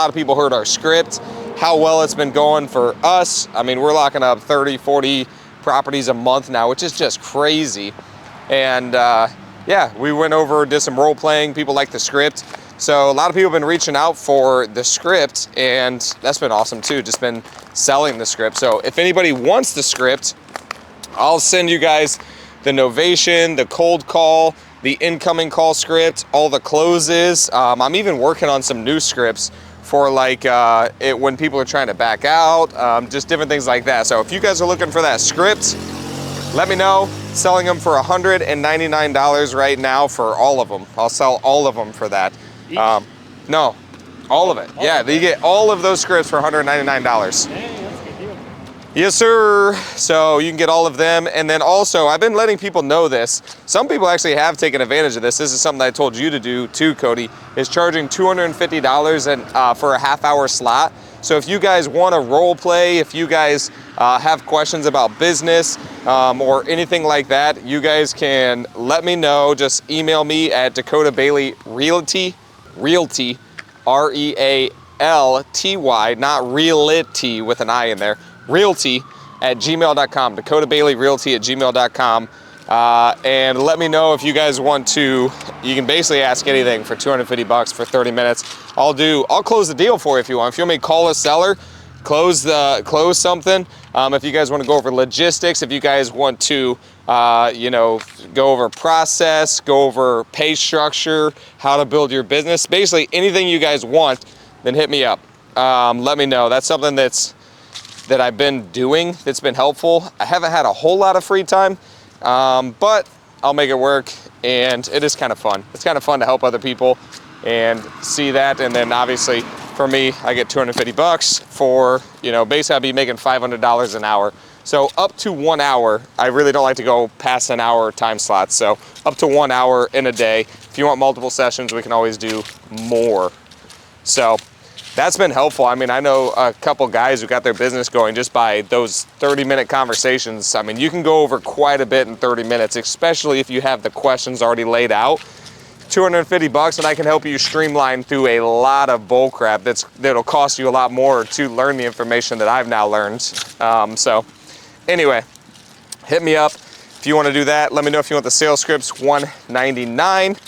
lot of people heard our script, how well it's been going for us. I mean, we're locking up 30, 40 properties a month now, which is just crazy. And yeah, we went over, did some role playing. People like the script. So a lot of people have been reaching out for the script, and that's been awesome too. Just been selling the script. So if anybody wants the script, I'll send you guys the novation, the cold call, the incoming call script, all the closes. I'm even working on some new scripts for like when people are trying to back out, just different things like that. So if you guys are looking for that script, let me know. Selling them for $199 right now for all of them. I'll sell all of them for that. No, all of it. Yeah, you get all of those scripts for $199. Yes, sir. So you can get all of them. And then also, I've been letting people know this. Some people actually have taken advantage of this. This is something that I told you to do too, Cody, is charging $250 for a half-hour slot. So if you guys want to role play, if you guys have questions about business or anything like that, you guys can let me know. Just email me at Dakota Bailey Realty, R-E-A-L-T-Y, not realty with an I in there, realty at gmail.com, Dakota Bailey Realty at gmail.com. And let me know if you guys want to. You can basically ask anything for $250 for 30 minutes. I'll close the deal for you if you want. If you want me to call a seller, close something. If you guys want to go over logistics, if you guys want to, go over process, go over pay structure, how to build your business, basically anything you guys want, then hit me up. Let me know. That's something that I've been doing that's been helpful. I haven't had a whole lot of free time, but I'll make it work, and it is kind of fun. It's kind of fun to help other people and see that. And then obviously for me, I get $250 for, basically I'd be making $500 an hour. So up to 1 hour. I really don't like to go past an hour time slot. So up to 1 hour in a day. If you want multiple sessions, we can always do more. So that's been helpful. I mean, I know a couple guys who got their business going just by those 30-minute conversations. I mean, you can go over quite a bit in 30 minutes, especially if you have the questions already laid out. $250, and I can help you streamline through a lot of bull crap that'll cost you a lot more to learn the information that I've now learned. So anyway, hit me up if you want to do that. Let me know if you want the sales scripts, $199.